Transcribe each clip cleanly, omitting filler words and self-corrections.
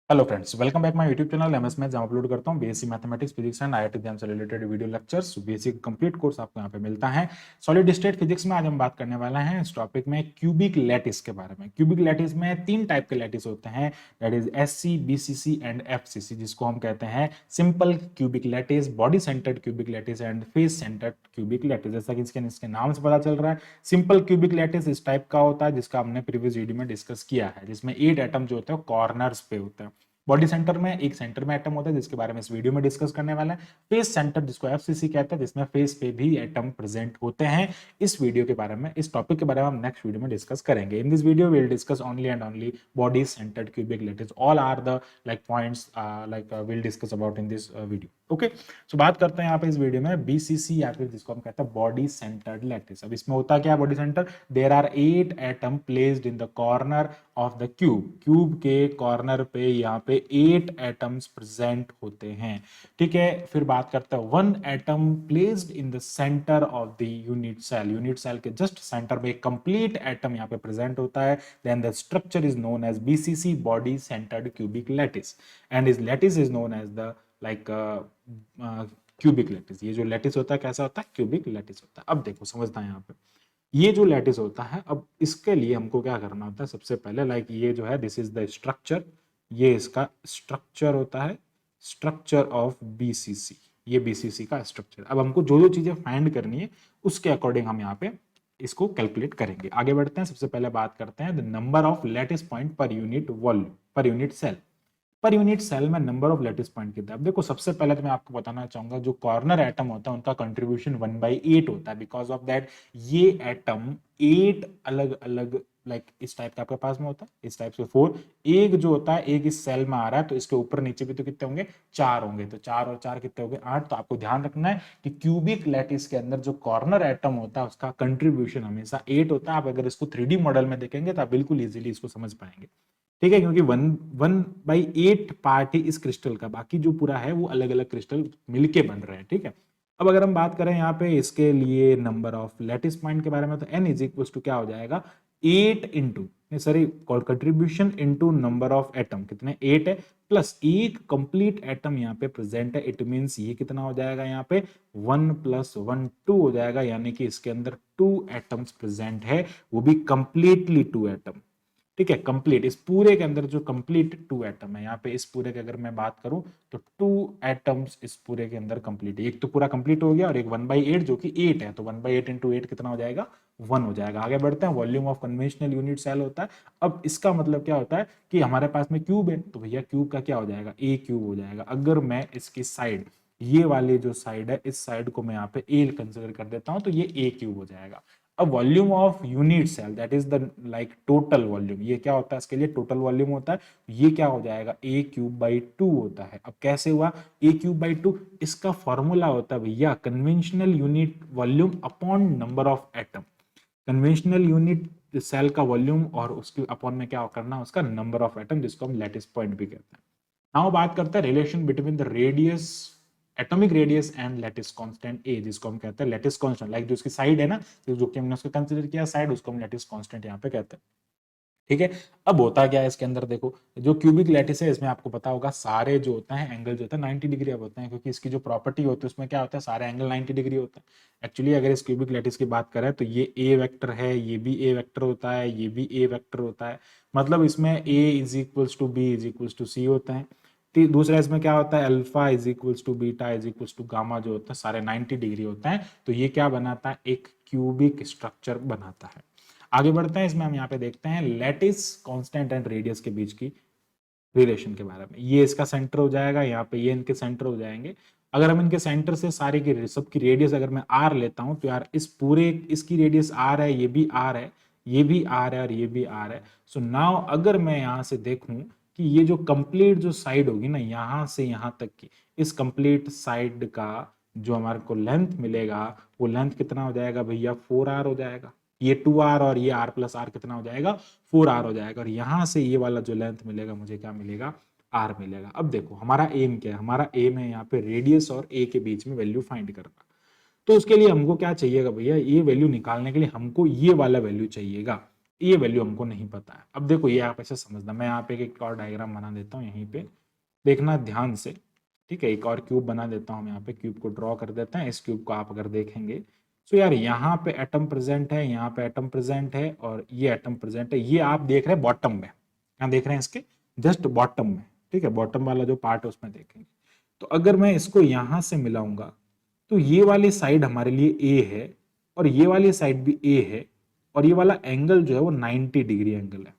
Hello friends, welcome back my YouTube channel MS math, जहां upload करता हूं BSc mathematics, physics and IIT exam से related video lectures. Basic complete course आपको यहां पे मिलता है। सॉलिड स्टेट फिजिक्स में आज हम बात करने वाले हैं इस टॉपिक में क्यूबिक लैटिस के बारे में। क्यूबिक लैटिस में तीन टाइप के लैटिस होते हैं, that is SC, BCC and FCC, जिसको हम कहते हैं simple cubic lattice, body centred cubic lattice and face centred cubic lattice. जैसा कि इसके नाम से पता चल रहा है, सिंपल क्यूबिक लैटिस इस टाइप का होता है जिसका हमने प्रीवियस वीडियो में डिस्कस किया है, जिसमें 8 एटम जो होते हैं कॉर्नर्स पे होते हैं। बॉडी सेंटर में एक सेंटर में एटम होता है जिसके बारे में इस वीडियो में डिस्कस करने वाला है। फेस सेंटर जिसको एफसीसी कहते हैं, जिसमें फेस पे भी एटम प्रेजेंट होते हैं। इस वीडियो के बारे में, इस टॉपिक के बारे में हम नेक्स्ट वीडियो में डिस्कस करेंगे। In this video we will discuss only and only body centred cubic lattice. All are the like points like will discuss about in this video. Okay, so बात करते हैं यहाँ पे इस वीडियो में BCC या फिर जिसको हम कहते हैं बॉडी सेंटर्ड लैटिस। अब इसमें होता क्या है body center? There are 8 atom placed in the corner of the cube. Cube के कॉर्नर पे यहाँ पे 8 एटम्स प्रेजेंट होते हैं। ठीक है, फिर बात करते हैं 1 atom placed in the centre of the unit cell. Unit cell के जस्ट सेंटर में एक कंप्लीट एटम यहाँ पे प्रेजेंट होता है। Then the structure is known as BCC, body centred cubic lattice, and is lattice is known as the like cubic lattice. ये जो lattice होता है कैसा होता है? क्यूबिक लैटिस होता है। अब देखो समझना है यहाँ पे, ये जो लैटिस होता है, अब इसके लिए हमको क्या करना होता है? सबसे पहले लाइक ये जो है, दिस इज द स्ट्रक्चर, ये इसका स्ट्रक्चर होता है, स्ट्रक्चर ऑफ बीसीसी। ये बीसीसी का स्ट्रक्चर। अब हमको जो जो चीजें फाइंड करनी है उसके अकॉर्डिंग हम यहाँ पे इसको कैलकुलेट करेंगे। आगे बढ़ते हैं, सबसे पहले बात करते हैं the number of lattice point per unit volume, per unit cell. Per unit cell में नंबर ऑफ लैटिस पॉइंट कितना है? अब देखो सबसे पहले तो मैं आपको बताना चाहूंगा, जो कॉर्नर एटम होता है उनका कंट्रीब्यूशन 1/8 होता है। बिकॉज ऑफ दैट ये एटम 8 अलग अलग लाइक इस टाइप का आपके पास में होता है, इस टाइप से 4। एक जो होता है, एक इस सेल में आ रहा है, तो इसके ऊपर नीचे भी तो कितने होंगे? 4 होंगे। तो 4 और 4 कितने हो गए? 8। तो आपको ध्यान रखना है कि क्यूबिक लैटिस के अंदर जो कॉर्नर एटम होता है उसका कंट्रीब्यूशन हमेशा 8 होता है। आप अगर इसको 3D मॉडल में देखेंगे तो आप बिल्कुल इजीली इसको समझ पाएंगे। ठीक है, क्योंकि 1/8 पार्ट ही इस क्रिस्टल का, बाकी जो पूरा है वो अलग अलग क्रिस्टल मिलके बन रहे हैं। ठीक है, अब अगर हम बात करें यहाँ पे इसके लिए नंबर ऑफ लैटिस पॉइंट के बारे में, तो n इज इक्वल टू क्या हो जाएगा? 8 into sorry contribution into number of atom, कितने? 8 है, प्लस एक कंप्लीट एटम यहाँ पे प्रेजेंट है। इट मींस ये कितना हो जाएगा? यहाँ पे 1 + 1 2 हो जाएगा, यानी कि इसके अंदर 2 एटम्स प्रेजेंट है, वो भी कंप्लीटली 2 एटम। ठीक है, कंप्लीट इस पूरे के अंदर जो कंप्लीट 2 एटम है यहाँ पे, इस पूरे की अगर मैं बात करूं तो 2 एटम्स इस पूरे के अंदर कंप्लीट है। एक तो पूरा कंप्लीट हो गया और एक 1/8 जो कि 8 है, तो 1/8 इंटू 8 कितना हो जाएगा? 1 हो जाएगा। आगे बढ़ते हैं, volume of conventional unit cell होता है। अब इसका मतलब क्या होता है कि हमारे पास में क्यूब है, तो भैया क्यूब का क्या हो जाएगा? ए क्यूब हो जाएगा। अगर मैं इसकी साइड, ये वाली जो साइड है, इस साइड को मैं यहाँ पे ए कंसिडर कर देता हूं, तो ये ए क्यूब हो जाएगा। अब volume of unit cell, that is the like total volume, ये क्या होता है? इसके लिए टोटल वॉल्यूम होता है, ये क्या हो जाएगा? a³/2 होता है। अब कैसे हुआ a³/2? इसका फॉर्मूला होता है भैया conventional unit volume upon number of atom. Conventional unit cell का वॉल्यूम और उसके अपॉन में क्या करना? उसका नंबर ऑफ एटम, जिसको हम लैटिस पॉइंट भी कहते हैं। नाउ बात करते हैं relation between the radius, atomic radius and lattice constant A, जिसको हम कहते हैं लैटिस कांस्टेंट। लाइक जो इसकी साइड है ना, जो कि हमने उसको कंसीडर किया साइड, उसको हम लैटिस कांस्टेंट यहाँ पे कहते हैं। ठीक है, अब होता क्या है इसके अंदर? देखो, जो क्यूबिक लैटिस है इसमें आपको पता होगा सारे जो होता है एंगल जो होता है 90 डिग्री अब होते हैं, क्योंकि इसकी जो प्रॉपर्टी होती है उसमें क्या होता है? सारे एंगल 90 डिग्री होते हैं। एक्चुअली अगर इस क्यूबिक लैटिस की बात करें तो ये ए वेक्टर है, ये भी ए वेक्टर होता है, ये भी ए वेक्टर होता है। मतलब इसमें A is equals to B is equals to C होता है। दूसरा इसमें क्या होता है? Alpha is equals to beta is equals to gamma, जो होता है सारे 90 डिग्री होता है। तो ये क्या बनाता है? एक क्यूबिक स्ट्रक्चर बनाता है। आगे बढ़ते हैं, इसमें हम यहाँ पे देखते हैं लैटिस कांस्टेंट एंड रेडियस के बीच की रिलेशन के बारे में। ये इसका सेंटर हो जाएगा, यहाँ पे ये इनके सेंटर हो जाएंगे। अगर हम इनके सेंटर से सारे की सबकी रेडियस अगर मैं आर लेता हूं, तो यार इस पूरे, इसकी रेडियस आर है, ये भी आर है, ये भी आर है और ये भी आर है। सो नाउ अगर मैं यहाँ से देखूं कि ये जो कंप्लीट जो साइड होगी ना, यहाँ से यहाँ तक की, इस कंप्लीट साइड का जो हमारे को लेंथ मिलेगा, वो लेंथ कितना हो जाएगा भैया? 4r हो जाएगा। ये 2r और ये r + r कितना हो जाएगा? 4r हो जाएगा। और यहां से ये वाला जो लेंथ मिलेगा मुझे क्या मिलेगा? r मिलेगा। अब देखो हमारा एम क्या है? हमारा एम है यहाँ पे रेडियस और a के बीच में वैल्यू फाइंड करना। तो उसके लिए हमको क्या चाहिएगा भैया? ये वैल्यू निकालने के लिए हमको ये वाला वैल्यू चाहिएगा। ये वैल्यू हमको नहीं पता है। अब देखो ये आप ऐसे समझना, मैं यहाँ पे एक और डायग्राम बना देता हूँ, यहीं पे देखना ध्यान से, ठीक है। एक और क्यूब बना देता हूँ, यहाँ पे क्यूब को ड्रॉ कर देते हैं। इस क्यूब को आप अगर देखेंगे तो यार यहाँ पे एटम प्रेजेंट है, यहाँ पे एटम प्रेजेंट है, और ये एटम प्रेजेंट है। ये आप देख रहे हैं बॉटम में, यहाँ देख रहे हैं इसके जस्ट बॉटम में, ठीक है। बॉटम वाला जो पार्ट है उसमें देखेंगे। तो अगर मैं इसको यहाँ से मिलाऊंगा तो ये वाली साइड हमारे लिए ए है, और ये वाली साइड भी ए है, और ये वाला एंगल जो है वो 90 डिग्री एंगल है।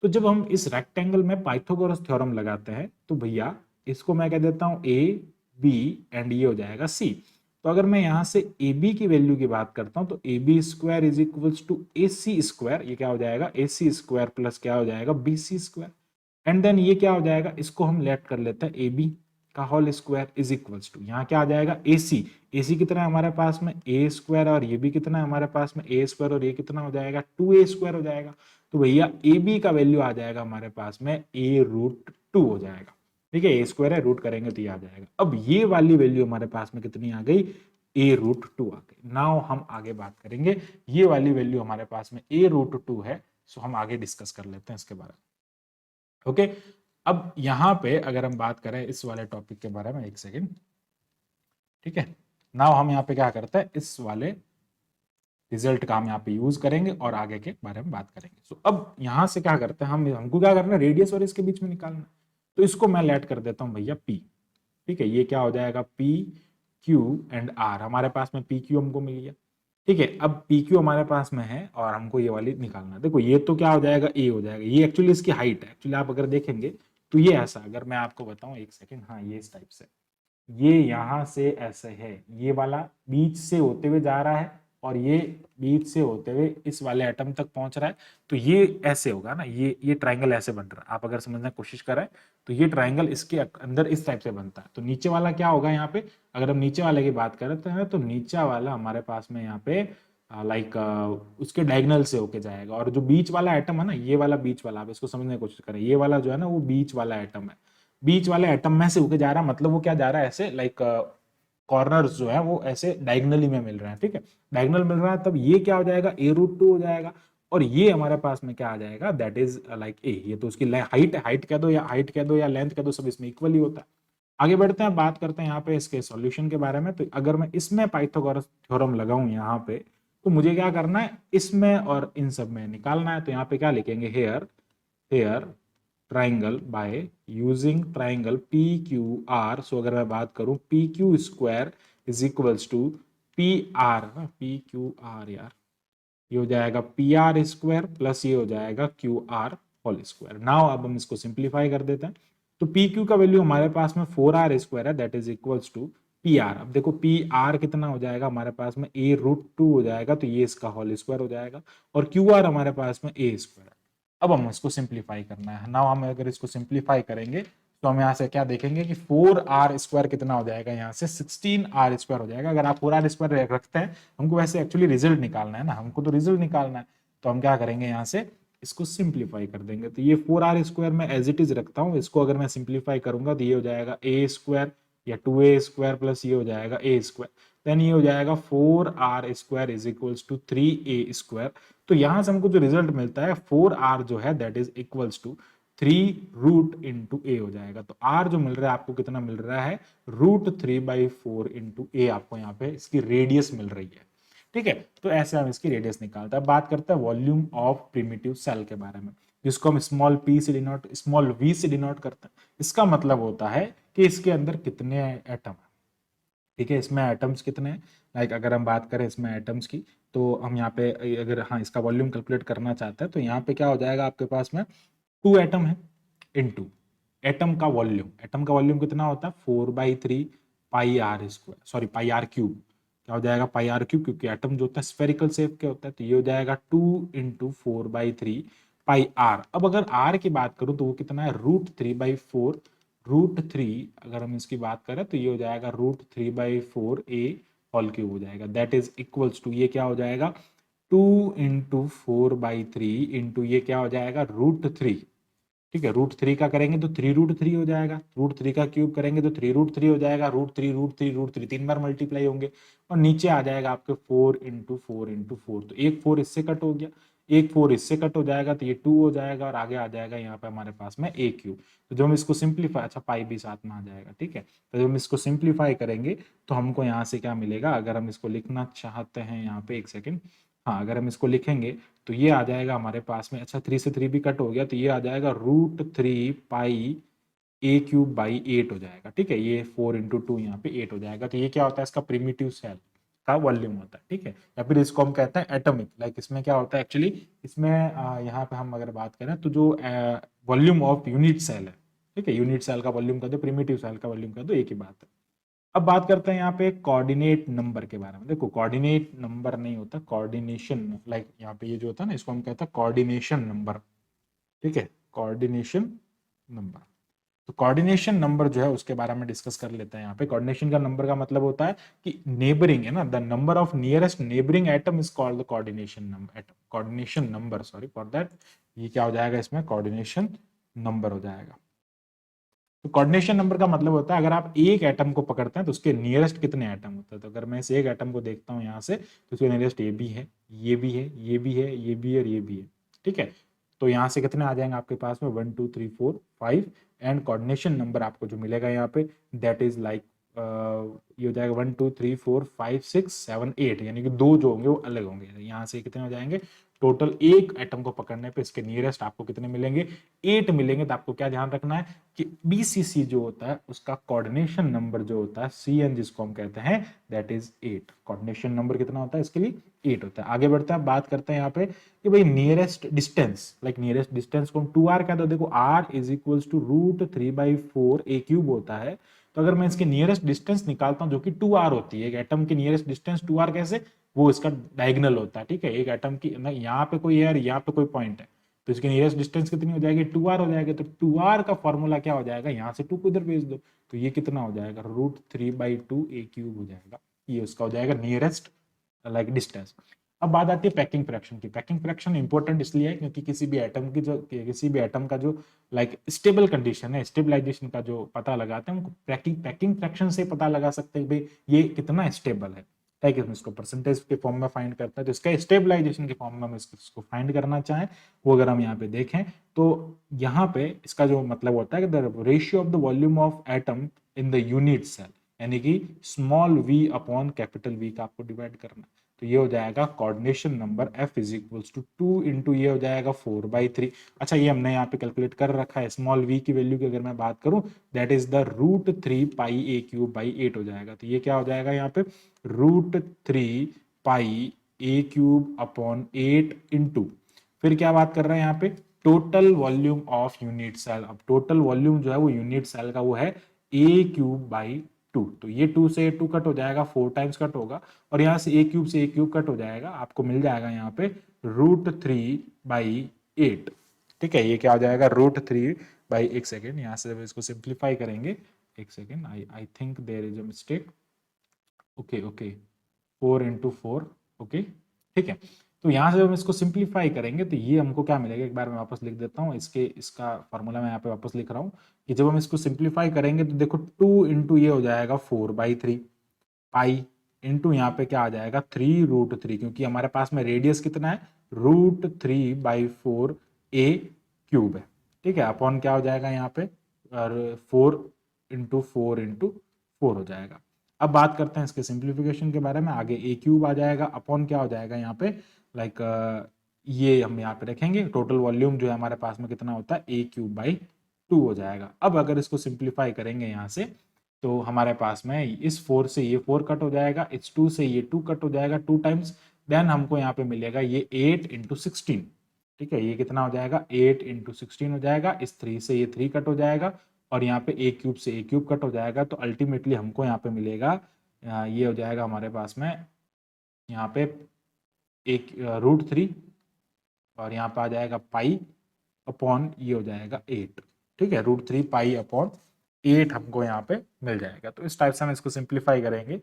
तो जब हम इस रेक्टेंगल में पाइथागोरस थ्योरम लगाते हैं तो भैया इसको मैं कह देता हूं ए बी एंड ये हो जाएगा सी। तो अगर मैं यहां से ए बी की वैल्यू की बात करता हूं तो A B square is equals to A C square, ये क्या हो जाएगा ए सी स्क्वायर प्लस क्या हो जाएगा B C square. And then ये क्या हो जाएगा, इसको हम लेट कर लेते हैं ए बी का whole square is equals to, यहाँ क्या आ जाएगा ए सी। ए सी कितना है हमारे पास में ए स्क्वायर, और ये भी कितना है हमारे पास में ए स्क्वायर, और ये कितना हो जाएगा 2a स्क्वायर हो जाएगा। तो भैया ए बी का वैल्यू आ जाएगा हमारे पास में ए रूट 2 हो जाएगा, ठीक है। ए स्क्वायर है, रूट करेंगे तो ये आ जाएगा। अब ये वाली वैल्यू हमारे पास में कितनी आ गई, ए रूट 2 आ गई। नाउ हम आगे बात करेंगे, ये वाली वैल्यू हमारे पास में ए रूट 2 है, सो हम आगे डिस्कस कर लेते हैं इसके बारे में। ओके, अब यहां पे अगर हम बात करें इस वाले टॉपिक के बारे में, एक सेकेंड, ठीक है। नाउ हम यहाँ पे क्या करते हैं, इस वाले रिजल्ट का हम यहाँ पे यूज करेंगे और आगे के बारे में बात करेंगे। सो अब यहां से क्या करते हैं हमको क्या करना है, रेडियस और इसके बीच में निकालना है। तो इसको मैं लेट कर देता हूं भैया पी, ठीक है। ये क्या हो जाएगा पी क्यू एंड आर, हमारे पास में पी क्यू हमको मिल गया, ठीक है। अब पी क्यू हमारे पास में है और हमको ये वाली निकालना है। देखो ये तो क्या हो जाएगा ए हो जाएगा, ये एक्चुअली इसकी हाइट है। एक्चुअली आप अगर देखेंगे तो ये ऐसा, अगर मैं आपको बताऊं एक सेकेंड, हाँ ये इस टाइप से, ये यहां से ऐसे है, ये वाला बीच से होते हुए जा रहा है, और ये बीच से होते हुए इस वाले एटम तक पहुंच रहा है। तो ये ऐसे होगा ना, ये ट्रायंगल ऐसे बन रहा है। आप अगर समझने की कोशिश करें तो ये ट्रायंगल इसके अंदर इस टाइप से बनता है। तो नीचे वाला क्या होगा यहाँ पे, अगर हम नीचे वाले की बात करते हैं तो नीचे वाला हमारे पास में यहाँ पे लाइक उसके डायगोनल से होके जाएगा, और जो बीच वाला एटम है ना, ये वाला बीच वाला, आप इसको समझने की कोशिश करें, ये वाला जो है ना वो बीच वाला एटम है। बीच वाले एटम में से होके जा रहा है, मतलब वो क्या जा रहा है ऐसे, लाइक कॉर्नर्स जो है वो ऐसे डायगनली में मिल रहे हैं, ठीक है। डायगनल मिल रहा है, तब ये क्या हो जाएगा ए रूट 2 हो जाएगा, और ये हमारे पास में क्या आ जाएगा, दैट इज लाइक ए। ये तो उसकी हाइट हाइट कह दो या हाइट कह दो या लेंथ कह दो, सब इसमें इक्वल ही होता है। आगे बढ़ते हैं, बात करते हैं यहाँ पे इसके सॉल्यूशन के बारे में। तो अगर मैं इसमें पाइथागोरस थ्योरम लगाऊं यहाँ पे, तो मुझे क्या करना है, इसमें और इन सब में निकालना है। तो यहाँ पे क्या लिखेंगे, here here triangle by using triangle P Q R. So अगर मैं बात करूं P Q square is equals to P R, P Q R यार, ये हो जाएगा पी आर स्क्वायर प्लस ये हो जाएगा Q R whole square. Now अब हम इसको सिंप्लीफाई कर देते हैं। तो पी क्यू का वैल्यू हमारे पास में 4r स्क्वायर है, that is equals to P R. अब देखो पी आर कितना हो जाएगा हमारे पास में, ए रूट 2 हो जाएगा, तो ये इसका होल स्क्वायर हो जाएगा, और क्यू आर हमारे पास में ए स्क्वायर है। अब हम इसको सिंप्लीफाई करना है। नाउ हम अगर इसको सिंप्लीफाई करेंगे तो हम यहाँ से क्या देखेंगे कि 4r स्क्वायर कितना हो जाएगा, यहाँ से 16r स्क्वायर हो जाएगा। अगर आप 4r स्क्वायर रखते हैं, हमको वैसे एक्चुअली रिजल्ट निकालना है ना, हमको तो रिजल्ट निकालना है, तो हम क्या करेंगे, यहाँ से इसको सिंप्लीफाई कर देंगे। तो ये 4r स्क्वायर में एज इट इज रखता हूँ, इसको अगर मैं सिंप्लीफाई करूंगा तो ये हो जाएगा ए स्क्वायर या 2a स्क्वायर प्लस ये हो जाएगा ए स्क्वायर, देन ये हो जाएगा 4r square is equals to 3a square. तो यहां से हमको जो रिजल्ट मिलता है 4r जो है that is equals to 3 root into A हो जाएगा। तो r जो मिल रहा है आपको कितना मिल रहा है, रूट 3/4 इंटू ए आपको यहाँ पे इसकी रेडियस मिल रही है, ठीक है। तो ऐसे हम इसकी रेडियस निकालते हैं। बात करते हैं वॉल्यूम ऑफ प्रिमिटिव सेल के बारे में, जिसको हम स्मॉल p से डिनोट, स्मॉल v से डिनोट करते हैं। इसका मतलब होता है कि इसके अंदर कितने एटम है, ठीक है। इसमें एटम्स कितने हैं, लाइक अगर हम बात करें इसमें एटम्स की, तो हम यहाँ पे अगर हाँ इसका वॉल्यूम कैलकुलेट करना चाहते हैं तो यहाँ पे क्या हो जाएगा आपके पास में 2 एटम है इनटू एटम का वॉल्यूम कितना होता है 4/3 pi R square, sorry pi R cube. क्या हो जाएगा पाई आर क्यूब, क्योंकि एटम जो होता है स्फेरिकल शेप के होता है, तो ये हो जाएगा 2 इंटू 4/3 पाई आर। अब अगर आर की बात करूं तो वो कितना है रूट 3/4, रूट 3 अगर हम इसकी बात करें तो ये हो जाएगा रूट 3/4 ए होल क्यूब हो जाएगा, दैट इज इक्वल्स टू ये क्या हो जाएगा 2 इंटू 4/3 इंटू ये क्या हो जाएगा रूट 3, ठीक है। रूट 3 का करेंगे तो 3√3 हो जाएगा, रूट 3 का क्यूब करेंगे तो 3√3 हो जाएगा, रूट 3 तीन बार मल्टीप्लाई होंगे, और नीचे आ जाएगा आपके 4 इंटू 4 इंटू 4, तो एक 4 इससे कट हो गया, एक 4 इससे कट हो जाएगा तो ये 2 हो जाएगा और आगे आ जाएगा यहाँ पे हमारे पास में a क्यूब। तो जब हम इसको सिंप्लीफाई, अच्छा पाई भी साथ में आ जाएगा, ठीक है। तो जब हम इसको सिंप्लीफाई करेंगे तो हमको यहाँ से क्या मिलेगा, अगर हम इसको लिखना चाहते हैं यहाँ पे, एक सेकेंड, हाँ अगर हम इसको लिखेंगे तो ये आ जाएगा हमारे पास में, अच्छा 3 से 3 भी कट हो गया तो ये आ जाएगा √3 पाई ए क्यूब बाई 8 हो जाएगा, ठीक है। ये 4 इंटू 2 यहाँ पे 8 हो जाएगा। तो ये क्या होता है, इसका प्रिमिटिव सेल का वॉल्यूम होता है, ठीक है। या फिर इसको हम कहते हैं एटॉमिक, लाइक इसमें क्या होता है एक्चुअली, इसमें यहाँ पे हम अगर बात करें तो जो वॉल्यूम ऑफ यूनिट सेल है, ठीक है, यूनिट सेल का वॉल्यूम कर दो, प्रिमिटिव सेल का वॉल्यूम कर दो, एक ही बात है। अब बात करते हैं यहाँ पे कोऑर्डिनेट नंबर के बारे में। देखो कोऑर्डिनेट नंबर नहीं होता, कोऑर्डिनेशन, लाइक यहाँ पे ये जो होता है ना, इसको हम कहते हैं कोऑर्डिनेशन नंबर, ठीक है, कोऑर्डिनेशन नंबर। तो कोऑर्डिनेशन नंबर जो है उसके बारे में डिस्कस कर लेते हैं। यहाँ पे कोऑर्डिनेशन का नंबर का मतलब होता है कि नेबरिंग है ना, the number of nearest neighbouring atom is called the coordination number, coordination number, sorry for that. ये क्या हो जाएगा, इसमें कोऑर्डिनेशन नंबर हो जाएगा। तो कोऑर्डिनेशन नंबर का मतलब होता है अगर आप एक एटम को पकड़ते हैं तो उसके नियरेस्ट कितने एटम होते हैं। तो अगर मैं इस एक एटम को देखता हूँ यहाँ से तो उसके नियरेस्ट ये भी है, ये भी है, ये भी है, ये भी है और ये भी है, ठीक है। तो यहाँ से कितने आ जाएंगे आपके पास में, 1 2 3 4 5, एंड कोऑर्डिनेशन नंबर आपको जो मिलेगा यहाँ पे दैट इज लाइक ये हो जाएगा 1 2 3 4 5 6 7 8, यानी कि दो जो होंगे वो अलग होंगे। यहाँ से कितने हो जाएंगे, टोटल एक एटम को पकड़ने पे इसके नियरेस्ट आपको कितने मिलेंगे, 8 मिलेंगे। तो आपको क्या ध्यान रखना है कि BCC जो होता है उसका कोऑर्डिनेशन नंबर जो होता है CN जिसको हम कहते हैं दैट इज 8। कोऑर्डिनेशन नंबर कितना होता है इसके लिए, 8 होता है। आगे बढ़ते हैं, बात करते हैं यहाँ पे कि भाई nearest distance, like nearest distance को हम 2r कहते हैं। देखो r is equals to √3/4 a cube होता है। तो अगर मैं इसके नियरेस्ट डिस्टेंस निकालता हूं जो कि 2r होती है, एक एटम की नियरेस्ट डिस्टेंस 2r कैसे, वो इसका डायगोनल होता है, ठीक है। एक एटम की यहाँ पे कोई है और यहाँ पे कोई पॉइंट है तो इसकी नियरेस्ट डिस्टेंस कितनी हो जाएगी, 2r हो जाएगा। तो 2r का फॉर्मूला क्या हो जाएगा, यहाँ से 2 को इधर भेज दो तो ये कितना हो जाएगा, √3/2 a क्यूब हो जाएगा। ये उसका हो जाएगा नियरेस्ट लाइक डिस्टेंस। अब बात आती है पैकिंग फ्रैक्शन की। पैकिंग फ्रैक्शन इंपॉर्टेंट इसलिए है क्योंकि किसी भी एटम की जो, किसी भी एटम का जो लाइक स्टेबल कंडीशन है, स्टेबलाइजेशन का जो पता लगाते हैं, पैकिंग फ्रैक्शन से पता लगा सकते हैं भाई ये कितना स्टेबल है, ठीक है। इसको परसेंटेज के फॉर्म में फाइंड करता है तो इसका स्टेबलाइजेशन के फॉर्म में हम इसको फाइंड करना चाहें, वो अगर हम यहाँ पे देखें तो यहाँ पे इसका जो मतलब होता है कि the ratio of the volume of atom in the unit cell, यानी कि small v upon capital V का आपको डिवाइड करना है। तो ये हो जाएगा coordination number F is equals to 2 into ये हो जाएगा 4/3। अच्छा ये हमने यहाँ पे कैलकुलेट कर रखा है, स्मॉल v की वैल्यू की अगर मैं बात करूं that is the √3 pi a cube by 8 हो जाएगा। तो ये क्या हो जाएगा यहाँ पे, √3 pi a cube upon 8 into, फिर क्या बात कर रहे हैं यहाँ पे, total volume of unit cell. अब टोटल वॉल्यूम जो है वो यूनिट सेल का वो है a क्यूब बाई 2। तो ये 2 से 2 कट हो जाएगा, 4 टाइम्स कट होगा और यहाँ से a क्यूब से a क्यूब कट हो जाएगा, आपको मिल जाएगा यहाँ पे √3/8, ठीक है। ये क्या हो जाएगा, √3 एक सेकेंड, यहाँ से इसको सिंप्लीफाई करेंगे, एक second, I think there is a mistake, okay okay, 4 into 4, okay, ठीक है। तो यहाँ से हम इसको सिंप्लीफाई करेंगे तो ये हमको क्या मिलेगा, एक बार मैं वापस लिख देता हूँ, इसका फॉर्मूला मैं यहाँ पे वापस लिख रहा हूँ कि जब हम इसको सिंप्लीफाई करेंगे तो देखो 2 इंटू ये हो जाएगा 4/3 पाई इंटू यहाँ पे क्या आ जाएगा 3√3, क्योंकि हमारे पास में रेडियस कितना है, √3/4 a क्यूब है, ठीक है, अपॉन क्या हो जाएगा यहाँ पे, और 4 इंटू 4 इंटू 4 हो जाएगा। अब बात करते हैं इसके सिंप्लीफिकेशन के बारे में, आगे a क्यूब आ जाएगा अपॉन क्या हो जाएगा यहाँ पे, लाइक ये हम यहाँ पे रखेंगे, टोटल वॉल्यूम जो है हमारे पास में कितना होता है a क्यूब बाई 2 हो जाएगा। अब अगर इसको सिंप्लीफाई करेंगे यहाँ से तो हमारे पास में इस 4 से ये 4 कट हो जाएगा, इस 2 से ये 2 कट हो जाएगा 2 टाइम्स, देन हमको यहाँ पे मिलेगा ये 8 इंटू 16, ठीक है। ये कितना हो जाएगा, 8 इंटू 16 हो जाएगा, इस 3 से ये 3 कट हो जाएगा और यहाँ पे a क्यूब से a क्यूब कट हो जाएगा। तो अल्टीमेटली हमको यहाँ पे मिलेगा ये हो जाएगा हमारे पास में यहाँ पे एक √3 और यहाँ पे आ जाएगा पाई अपॉन ये हो जाएगा 8, ठीक है, √3 पाई अपॉन 8 हमको यहाँ पे मिल जाएगा। तो इस टाइप से हम इसको सिंप्लीफाई करेंगे,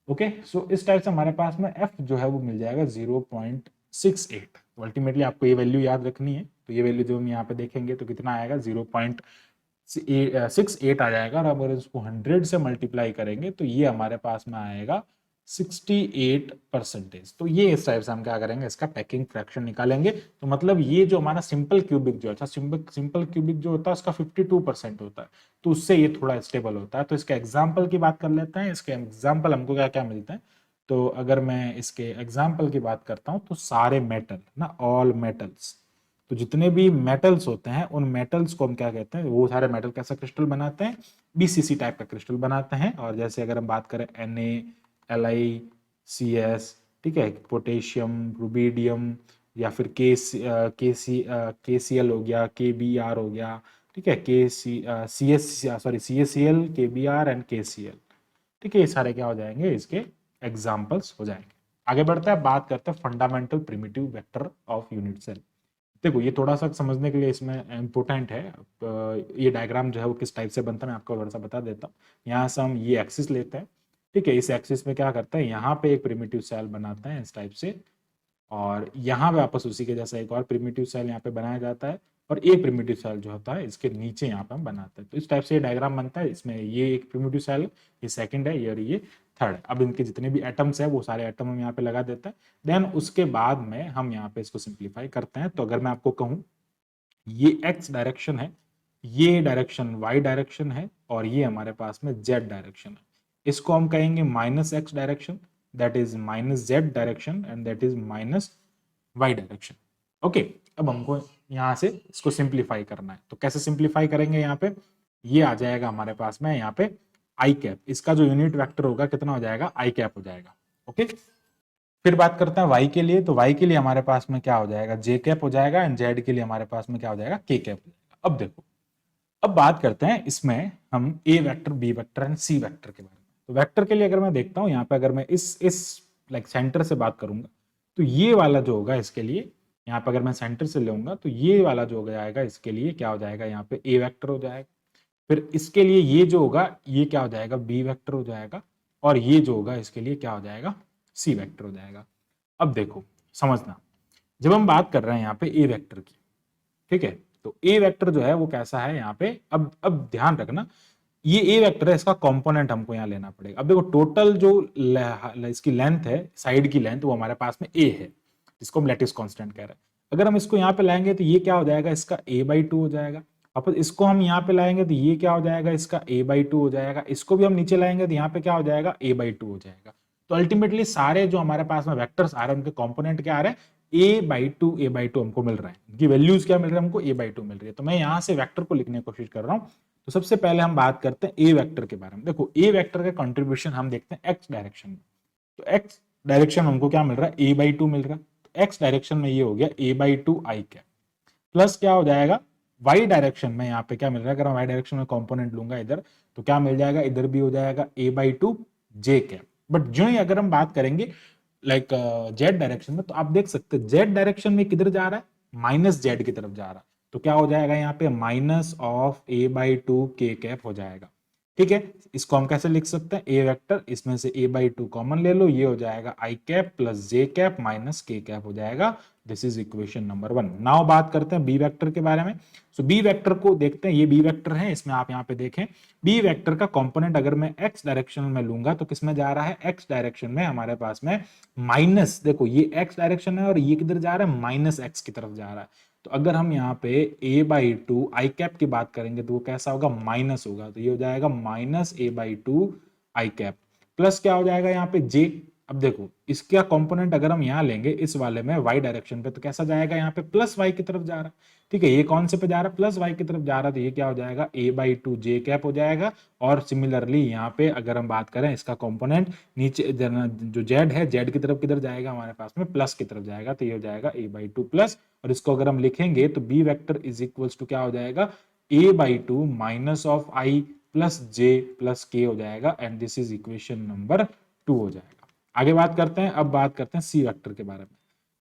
ओके। सो इस टाइप से हमारे पास में f जो है वो मिल जाएगा 0.68। तो अल्टीमेटली आपको ये वैल्यू याद रखनी है। तो ये वैल्यू जो हम यहाँ पे देखेंगे तो कितना आएगा, 0.68 आ जाएगा। और अगर इसको 100 से मल्टीप्लाई करेंगे तो ये हमारे पास में आएगा 68%। तो ये इस टाइप से हम क्या करेंगे, इसका पैकिंग फ्रैक्शन निकालेंगे। तो मतलब ये जो हमारा सिंपल क्यूबिक जो है, सिंपल क्यूबिक जो होता है उसका 52% होता है, तो उससे ये थोड़ा स्टेबल होता है। तो इसके एग्जाम्पल की बात कर लेते हैं। इसके एग्जाम्पल हमको क्या क्या मिलते हैं, तो अगर मैं इसके एग्जाम्पल की बात करता हूं तो सारे मेटल ना, ऑल मेटल्स, तो जितने भी मेटल्स होते हैं उन मेटल्स को हम क्या कहते हैं, वो सारे मेटल कैसा क्रिस्टल बनाते हैं, बीसीसी टाइप का क्रिस्टल बनाते हैं। और जैसे अगर हम बात करें NaLiCS, ठीक है, पोटेशियम, रुबीडियम, या फिर KCl हो गया, KBr हो गया, ठीक है, CaCl, KBr एंड KCl, ठीक है, ये सारे क्या हो जाएंगे, इसके एग्जाम्पल्स हो जाएंगे। आगे बढ़ते हैं, बात करते हैं fundamental primitive vector of unit cell. देखो ये थोड़ा सा समझने के लिए इसमें इंपॉर्टेंट है। ये डायग्राम जो है वो किस टाइप से बनता है मैं आपको थोड़ा सा बता देता हूँ। यहाँ से हम ये एक्सिस लेते हैं, ठीक है, इस एक्सिस में क्या करते हैं, यहाँ पे एक प्रिमिटिव सेल बनाते हैं इस टाइप से, और यहाँ पे वापस उसी के जैसा एक और प्रिमिटिव सेल यहाँ पे बनाया जाता है, और एक प्रिमिटिव सेल जो होता है इसके नीचे यहाँ पे हम बनाते हैं। तो इस टाइप से ये डायग्राम बनता है। इसमें ये एक प्रिमिटिव सेल है, ये सेकंड है, ये थर्ड है। अब इनके जितने भी एटम्स है वो सारे एटम हम यहाँ पे लगा देते हैं। देन उसके बाद में हम यहाँ पे इसको सिंप्लीफाई करते हैं। तो अगर मैं आपको कहूँ ये x डायरेक्शन है, ये डायरेक्शन y डायरेक्शन है, और ये हमारे पास में z डायरेक्शन है, इसको हम कहेंगे minus x direction, that is minus z direction, and that is minus y direction. Okay, अब हमको यहाँ से इसको सिंप्लीफाई करना है। तो कैसे सिंप्लीफाई करेंगे, यहाँ पे ये आ जाएगा हमारे पास में यहाँ पे आई कैप, इसका जो यूनिट वेक्टर होगा कितना हो जाएगा, आई कैप हो जाएगा। ओके, फिर बात करते हैं y के लिए। तो y के लिए हमारे पास में क्या हो जाएगा, j कैप हो जाएगा, एंड z के लिए हमारे पास में क्या हो जाएगा, k कैप हो जाएगा। अब देखो, अब बात करते हैं इसमें हम a vector, b vector and c vector के बारे में। तो वेक्टर के लिए अगर मैं देखता हूं यहाँ पे, अगर मैं इस लाइक सेंटर से बात करूंगा, तो ये वाला जो होगा इसके लिए, यहाँ पे अगर मैं सेंटर से लूंगा तो ये वाला जो हो जाएगा इसके लिए क्या हो जाएगा, यहाँ पे a वेक्टर हो जाएगा। फिर इसके लिए ये जो होगा ये क्या हो जाएगा, बी वेक्टर हो जाएगा, और ये जो होगा इसके लिए क्या हो जाएगा, सी वेक्टर हो जाएगा। अब देखो समझना, जब हम बात कर रहे हैं यहाँ पे ए वेक्टर की, ठीक है, तो ए वेक्टर जो है वो कैसा है यहाँ पे, अब ध्यान रखना, ये ए वेक्टर है, इसका कंपोनेंट हमको यहाँ लेना पड़ेगा। अब देखो टोटल जो इसकी लेंथ है, साइड की लेंथ, वो हमारे पास में ए है, जिसको हम लैटिस कांस्टेंट कह रहे हैं। अगर हम इसको यहाँ पे लाएंगे तो ये क्या हो जाएगा, इसका a/2 हो जाएगा। अब इसको हम यहाँ पे लाएंगे तो ये क्या हो जाएगा, इसका a/2 हो जाएगा। इसको भी हम नीचे लाएंगे तो यहाँ पे क्या हो जाएगा, a/2 हो जाएगा। तो अल्टीमेटली सारे जो हमारे पास में वेक्टर्स आ रहे हैं उनके कंपोनेंट क्या आ रहे हैं, a/2 हमको मिल रहा है। इनकी वैल्यूज क्या मिल रही है हमको, a/2 मिल रही है। तो मैं यहाँ से वेक्टर को लिखने की कोशिश कर रहा हूँ। तो सबसे पहले हम बात करते हैं ए वेक्टर के बारे में। देखो ए वेक्टर का कंट्रीब्यूशन हम देखते हैं एक्स डायरेक्शन में। तो एक्स डायरेक्शन हमको क्या मिल रहा है, a/2 मिल रहा है। तो एक्स डायरेक्शन में ये हो गया a/2 आई कैप, प्लस क्या हो जाएगा y डायरेक्शन में, यहाँ पे क्या मिल रहा है, अगर मैं y डायरेक्शन में कंपोनेंट लूंगा इधर तो क्या मिल जाएगा, इधर भी हो जाएगा a/2 j कैप। बट जो ही अगर हम बात करेंगे लाइक z डायरेक्शन में, तो आप देख सकते हैं z डायरेक्शन में किधर जा रहा है, माइनस z की तरफ जा रहा है। तो क्या हो जाएगा यहाँ पे, minus of a/2 k cap हो जाएगा। ठीक है, इसको हम कैसे लिख सकते हैं, ए वेक्टर, इसमें से a/2 कॉमन ले लो, ये हो जाएगा आई cap plus J cap minus के कैप हो जाएगा। This is equation number 1। Now बात करते हैं बी वेक्टर के बारे में। सो बी वेक्टर को देखते हैं, ये बी वेक्टर है, इसमें आप यहाँ पे देखें बी वेक्टर का कंपोनेंट अगर मैं एक्स डायरेक्शन में लूंगा तो किसमें जा रहा है, एक्स डायरेक्शन में हमारे पास में माइनस, देखो ये एक्स डायरेक्शन है और ये किधर जा रहा है, माइनस एक्स की तरफ जा रहा है। तो अगर हम यहाँ पे a/2 आई कैप की बात करेंगे तो वो कैसा होगा, माइनस होगा। तो ये हो जाएगा माइनस a/2 आई कैप, प्लस क्या हो जाएगा यहाँ पे j। अब देखो इसका कंपोनेंट अगर हम यहाँ लेंगे इस वाले में y डायरेक्शन पे, तो कैसा जाएगा, यहाँ पे प्लस y की तरफ जा रहा है। ठीक है, ये कौन से पे जा रहा है, प्लस y की तरफ जा रहा है। तो ये क्या हो जाएगा, a/2 j कैप हो जाएगा। और सिमिलरली यहाँ पे अगर हम बात करें इसका कंपोनेंट नीचे जो z है, z की तरफ किधर जाएगा, हमारे पास में प्लस की तरफ जाएगा। तो ये हो जाएगा a/2 प्लस, और इसको अगर हम लिखेंगे तो B vector is equals to क्या हो जाएगा, a/2 minus of i plus j plus k हो जाएगा। And this is equation number 2 हो जाएगा। आगे बात करते हैं, अब बात करते हैं सी वेक्टर के बारे में।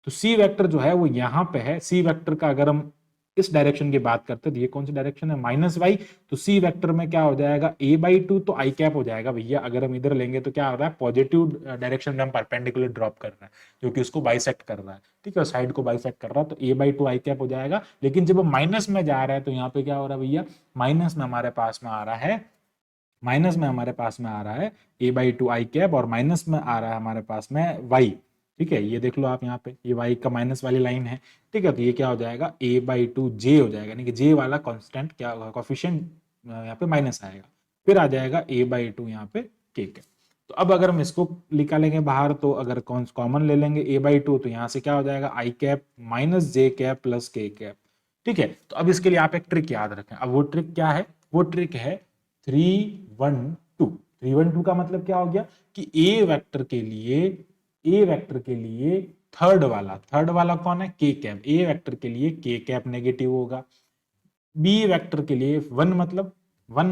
तो सी वेक्टर जो है वो यहाँ पे है। सी वेक्टर का अगर हम इस डायरेक्शन की बात करते हैं तो ये कौन सी डायरेक्शन है, माइनस वाई। तो सी वेक्टर में क्या हो जाएगा, a/2 तो आई कैप हो जाएगा भैया। अगर हम इधर लेंगे तो क्या हो रहा है, पॉजिटिव डायरेक्शन में हम परपेंडिकुलर ड्रॉप कर रहे हैं, जो कि उसको बाइसेक्ट कर रहा है। ठीक है, साइड को बाइसेक्ट कर रहा है, तो a/2 आई कैप हो जाएगा। लेकिन जब हम माइनस में जा रहा है तो यहाँ पे क्या हो रहा है भैया, माइनस में हमारे पास में आ रहा है माइनस में हमारे पास में आ रहा है ए बाई टू आई कैप और माइनस में आ रहा है हमारे पास में वाई। ठीक है, ये देख लो आप यहाँ पे, ये वाई का माइनस वाली लाइन है। ठीक है, तो ये क्या हो जाएगा, ए बाई टू जे हो जाएगा, यानी कि जे वाला कॉन्स्टेंट क्या होगा, कॉफिशिएंट यहाँ पे माइनस आएगा, फिर आ जाएगा ए बाई टू यहाँ पे के कैप। तो अब अगर हम इसको निकालेंगे बाहर, तो अगर कॉमन ले लेंगे ए बाई टू, तो यहाँ से क्या हो जाएगा, आई cap minus J cap plus K cap. ठीक है, तो अब इसके लिए आप एक ट्रिक याद रखें। अब वो ट्रिक क्या है, वो ट्रिक है 3-1-2। 3-1-2 का मतलब क्या हो गया कि ए वेक्टर के लिए थर्ड वाला कौन है, के कैप। ए वेक्टर के लिए के कैप नेगेटिव होगा। बी वेक्टर के लिए वन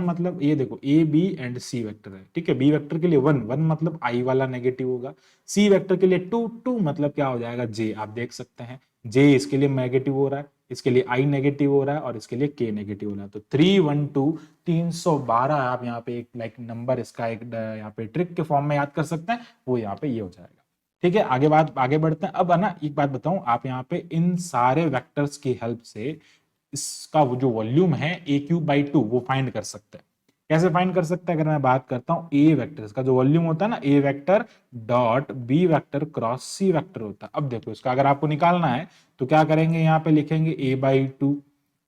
मतलब ये देखो A B and C vector है। ठीक है, बी वेक्टर के लिए वन मतलब आई वाला नेगेटिव होगा। सी वेक्टर के लिए टू मतलब क्या हो जाएगा, जे। आप देख सकते हैं जे इसके लिए नेगेटिव हो रहा है, इसके लिए आई नेगेटिव हो रहा है और इसके लिए के नेगेटिव हो रहा है। तो 312 312 आप यहाँ पे एक लाइक नंबर इसका एक यहाँ पे ट्रिक के फॉर्म में याद कर सकते हैं, वो यहाँ पे ये हो जाएगा। ठीक है, आगे बढ़ते हैं। अब है ना, एक बात बताऊं, आप यहाँ पे इन सारे वेक्टर्स की हेल्प से इसका वो जो वॉल्यूम है ए क्यूब बाई टू वो फाइंड कर सकते हैं। कैसे फाइंड कर सकते हैं, अगर मैं बात करता हूं ए वेक्टर, इसका जो वॉल्यूम होता है ना, A vector dot B vector cross C vector होता है। अब देखो इसका अगर आपको निकालना है तो क्या करेंगे, यहाँ पे लिखेंगे ए बाई टू,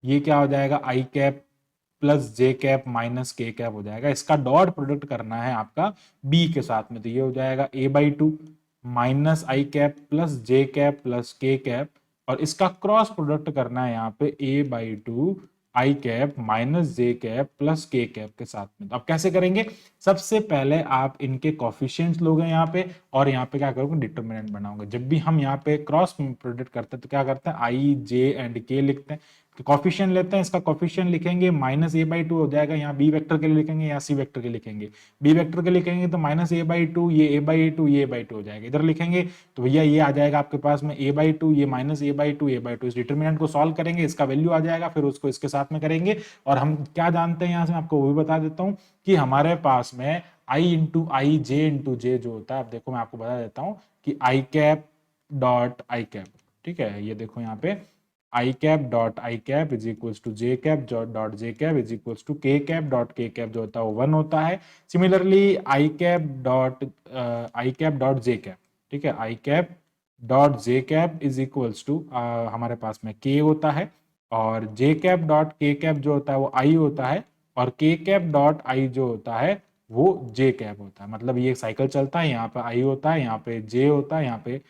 ये क्या हो जाएगा, आई cap plus J cap minus के कैप हो जाएगा। इसका डॉट प्रोडक्ट करना है आपका बी के साथ में, तो ये हो जाएगा A by two minus I cap plus J cap plus K cap, और इसका क्रॉस प्रोडक्ट करना है यहाँ पे A by two I cap minus J cap plus K cap के साथ में। तो अब कैसे करेंगे, सबसे पहले आप इनके कॉफिशिएंट्स लोगे यहाँ पे, और यहाँ पे क्या करोगे, डिटर्मिनेंट बनाओगे। जब भी हम यहाँ पे क्रॉस प्रोडक्ट करते हैं तो क्या करते हैं, आई जे एंड के लिखते हैं, कॉफिशिएंट लेते हैं, इसका कॉफिशिएंट लिखेंगे माइनस ए बाई टू हो जाएगा, यहाँ बी वेक्टर के लिए लिखेंगे, यहाँ सी वेक्टर के लिए लिखेंगे। बी वेक्टर के लिए लिखेंगे तो माइनस ए बाई टू, ये ए बाई टू, ये ए बाई टू हो जाएगा। इधर लिखेंगे तो भैया ये आ जाएगा आपके पास में ए बाई टू, ये minus A by to, A by to. इस डिटर्मिनेंट को सॉल्व करेंगे, इसका वैल्यू आ जाएगा, फिर उसको इसके साथ में करेंगे। और हम क्या जानते हैं यहाँ से, मैं आपको वो भी बता देता हूँ कि हमारे पास में आई इंटू आई जे इंटू जे जो होता है, अब देखो मैं आपको बता देता हूँ कि I cap dot I cap, ठीक है, ये देखो यहाँ पे I cap dot I cap is equals to J cap dot J cap is equals to K cap dot K cap, जो होता है वो 1 होता है। Similarly I cap dot J cap, ठीक है, I cap dot J cap is equals to हमारे पास में के होता है, और J cap dot K cap जो होता है वो आई होता है, और के कैप डॉट आई जो होता है वो जे कैप होता है। मतलब ये साइकिल चलता है, यहाँ पे आई होता है, यहाँ पे जे होता है, यहाँ पे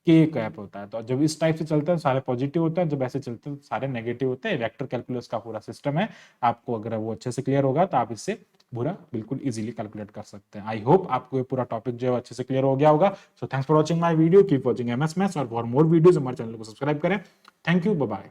के कैप होता है। तो जब इस टाइप से चलते हैं सारे पॉजिटिव होता है, जब ऐसे चलते हैं तो सारे नेगेटिव होते हैं। वेक्टर कैलकुलस का पूरा सिस्टम है, आपको अगर वो अच्छे से क्लियर होगा तो आप इससे पूरा बिल्कुल इजीली कैलकुलेट कर सकते हैं। आई होप आपको ये पूरा टॉपिक जो है अच्छे से क्लियर हो गया होगा। So thanks for watching my video, keep watching MS maths, और फॉर मोर वीडियोस हमारे चैनल को सब्सक्राइब करें। Thank you, bye bye.